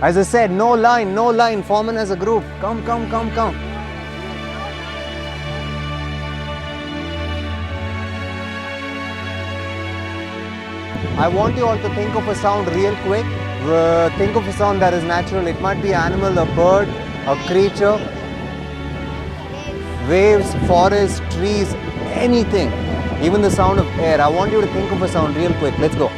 As I said, no line, form in as a group. Come. I want you all to think of a sound real quick. Think of a sound that is natural. It might be animal, a bird, a creature, waves, forest, trees, anything. Even the sound of air. I want you to think of a sound real quick. Let's go.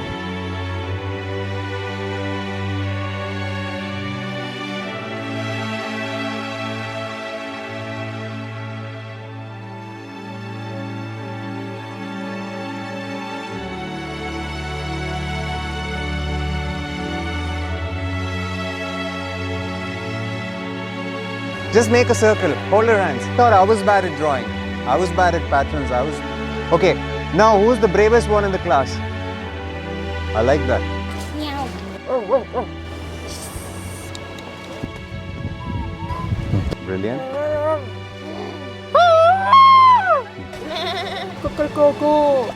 Just make a circle, hold your hands. Thought I was bad at drawing. I was bad at patterns. Okay, now who's the bravest one in the class? I like that. Meow. Brilliant. Go.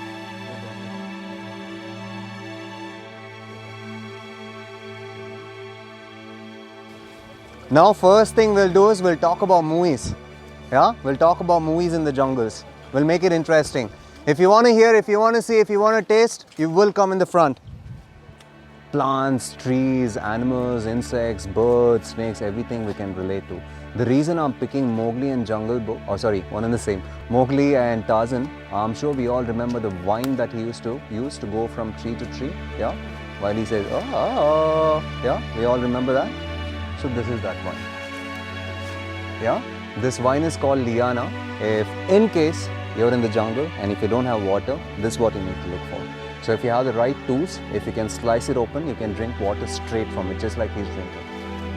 Now first thing we'll do is we'll talk about movies. Yeah, we'll talk about movies in the jungles. We'll make it interesting. If you want to hear, if you want to see, if you want to taste, you will come in the front. Plants, trees, animals, insects, birds, snakes, everything we can relate to. The reason I'm picking Mowgli and Jungle Book, one and the same, Mowgli and Tarzan, I'm sure we all remember the vine that he used to go from tree to tree, yeah, while he says, yeah, we all remember that. So this is that vine, yeah. This vine is called liana. If in case you're in the jungle and if you don't have water, this is what you need to look for. So if you have the right tools, if you can slice it open, you can drink water straight from it, just like he's drinking.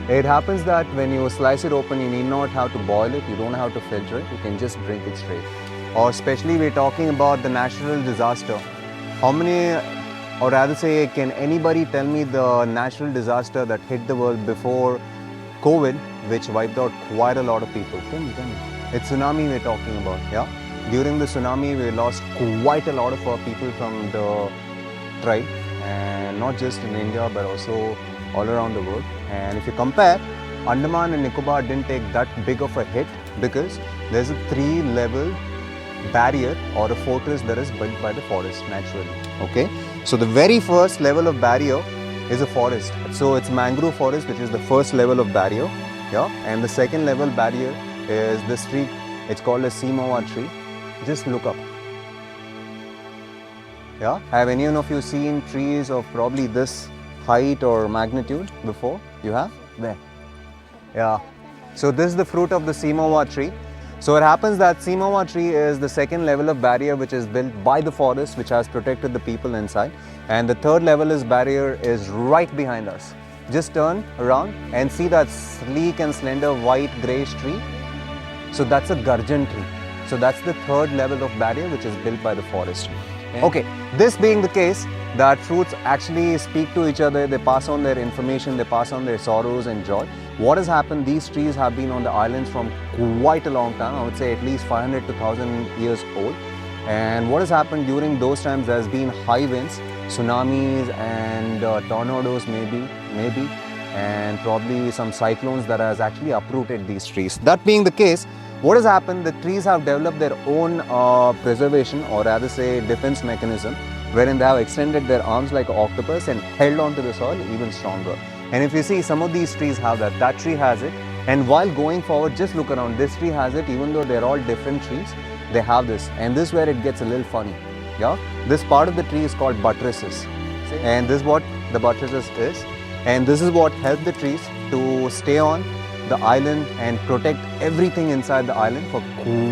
It happens that when you slice it open, you need not have to boil it, you don't have to filter it, you can just drink it straight. Or especially we're talking about the natural disaster. How many, or rather say, can anybody tell me the natural disaster that hit the world before COVID, which wiped out quite a lot of people? Tell me. It's tsunami we're talking about, yeah? During the tsunami, we lost quite a lot of our people from the tribe, and not just in India, but also all around the world. And if you compare, Andaman and Nicobar didn't take that big of a hit because there's a 3-level barrier or a fortress that is built by the forest naturally, okay? So the very first level of barrier is a forest. So it's mangrove forest, which is the first level of barrier, yeah? And the second level barrier is this tree. It's called a Simawa tree. Just look up. Yeah? Have any of you seen trees of probably this height or magnitude before? You have? There. Yeah. So this is the fruit of the Simawa tree. So it happens that Simawa tree is the second level of barrier which is built by the forest, which has protected the people inside. And the third level is barrier is right behind us. Just turn around and see that sleek and slender white greyish tree. So that's a Garjan tree. So that's the third level of barrier which is built by the forest. Okay, this being the case, that fruits actually speak to each other, they pass on their information, they pass on their sorrows and joy. What has happened, these trees have been on the islands from quite a long time, I would say at least 500 to 1000 years old. And what has happened during those times, there's been high winds, tsunamis and tornadoes maybe, and probably some cyclones that has actually uprooted these trees. That being the case, what has happened, the trees have developed their own preservation, or rather say defense mechanism, wherein they have extended their arms like an octopus and held onto the soil even stronger. And if you see, some of these trees have that tree has it, and while going forward, just look around, this tree has it, even though they're all different trees, they have this. And this is where it gets a little funny, yeah? This part of the tree is called buttresses, and this is what the buttresses is, and this is what helped the trees to stay on the island and protect everything inside the island for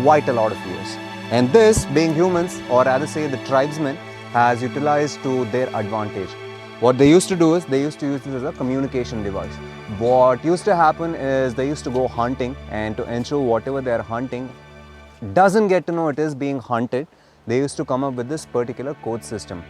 quite a lot of years. And this, being humans, or rather say the tribesmen, has utilized to their advantage. What they used to do is, they used to use this as a communication device. What used to happen is, they used to go hunting, and to ensure whatever they are hunting doesn't get to know it is being hunted, they used to come up with this particular code system.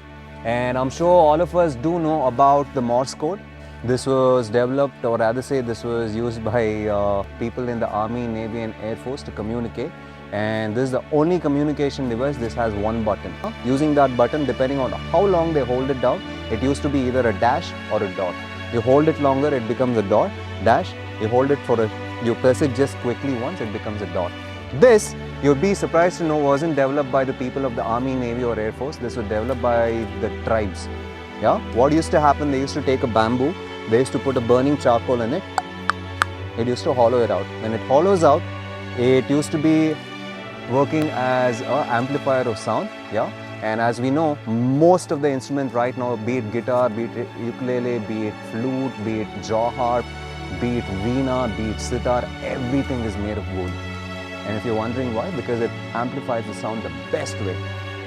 And I'm sure all of us do know about the Morse code. This was developed, or rather say this was used by people in the Army, Navy and Air Force to communicate. And this is the only communication device. This has one button. Using that button, depending on how long they hold it down, it used to be either a dash or a dot. You hold it longer, it becomes a dot. Dash, you hold it for you press it just quickly once, it becomes a dot. This, you'd be surprised to know, wasn't developed by the people of the Army, Navy or Air Force. This was developed by the tribes. Yeah, what used to happen, they used to take a bamboo, they used to put a burning charcoal in it. It used to hollow it out. When it hollows out, it used to be working as an amplifier of sound. Yeah, and as we know, most of the instruments right now, be it guitar, be it ukulele, be it flute, be it jaw harp, be it veena, be it sitar, everything is made of wood. And if you're wondering why, because it amplifies the sound the best way.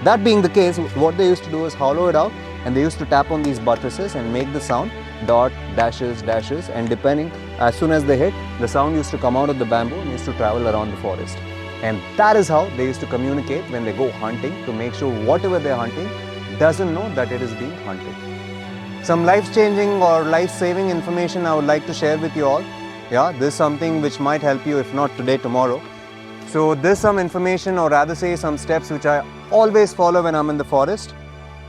That being the case, what they used to do is hollow it out, and they used to tap on these buttresses and make the sound dot, dashes, dashes, and depending, as soon as they hit, the sound used to come out of the bamboo and used to travel around the forest. And that is how they used to communicate when they go hunting, to make sure whatever they're hunting doesn't know that it is being hunted. Some life-changing or life-saving information I would like to share with you all. Yeah, this is something which might help you, if not today, tomorrow. So this is some information, or rather say some steps which I always follow when I'm in the forest.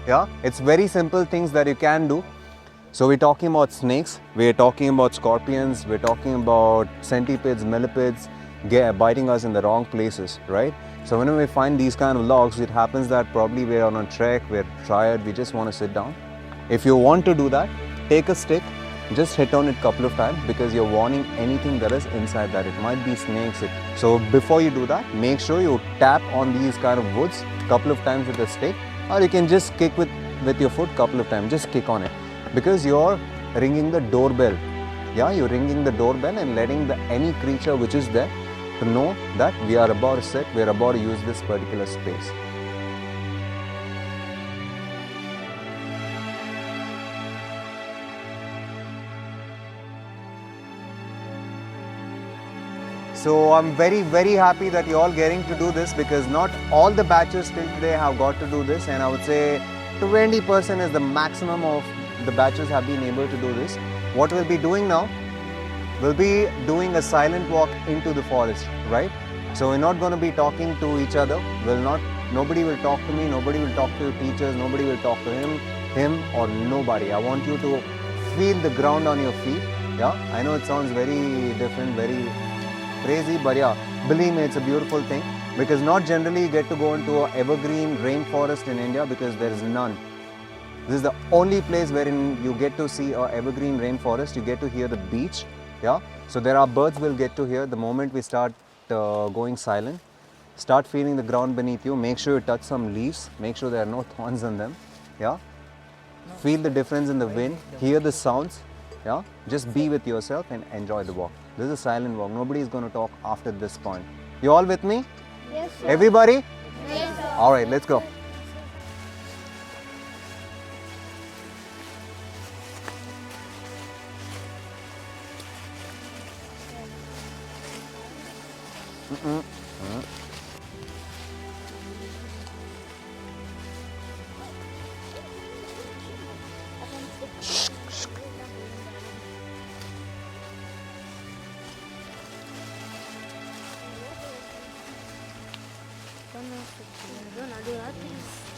Yeah, it's very simple things that you can do. So we're talking about snakes, we're talking about scorpions, we're talking about centipedes, millipedes biting us in the wrong places, right? So whenever we find these kind of logs, it happens that probably we're on a trek, we're tired, we just want to sit down. If you want to do that, take a stick, just hit on it a couple of times, because you're warning anything that is inside that. It might be snakes. So before you do that, make sure you tap on these kind of woods a couple of times with a stick, or you can just kick with your foot a couple of times, just kick on it, because you're ringing the doorbell. Yeah, you're ringing the doorbell and letting any creature which is there to know that we are about to sit, we are about to use this particular space. So I'm very, very happy that you're all getting to do this, because not all the batches till today have got to do this, and I would say 20% is the maximum of the batches have been able to do this. What we'll be doing now, we'll be doing a silent walk into the forest, right? So we're not going to be talking to each other. Nobody will talk to me, nobody will talk to your teachers, nobody will talk to him or nobody. I want you to feel the ground on your feet. Yeah, I know it sounds very different, very crazy, but yeah, believe me, it's a beautiful thing, because not generally you get to go into an evergreen rainforest in India, because there is none. This is the only place wherein you get to see an evergreen rainforest. You get to hear the beach. Yeah, so there are birds we'll get to hear the moment we start going silent. Start feeling the ground beneath you. Make sure you touch some leaves. Make sure there are no thorns on them. Yeah, feel the difference in the wind. Hear the sounds. Yeah, just be with yourself and enjoy the walk. This is a silent walk. Nobody is going to talk after this point. You all with me? Yes, sir. Everybody? Yes, sir. All right, let's go.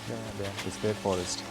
Yeah, there, the state forest.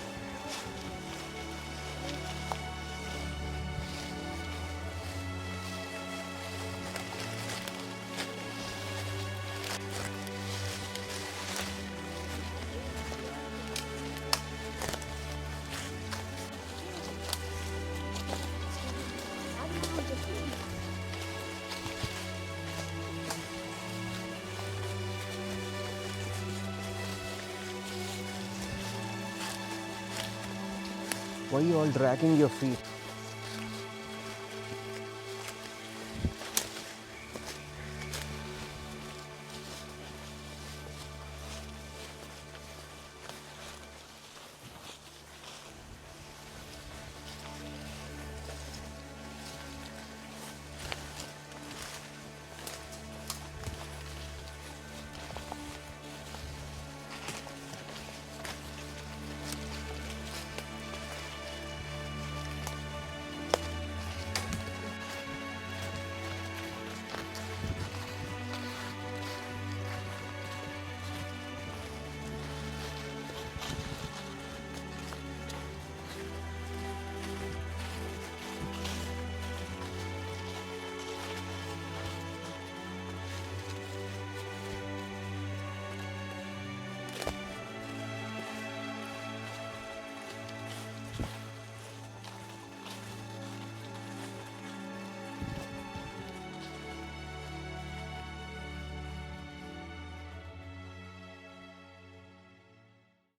Why are you all dragging your feet?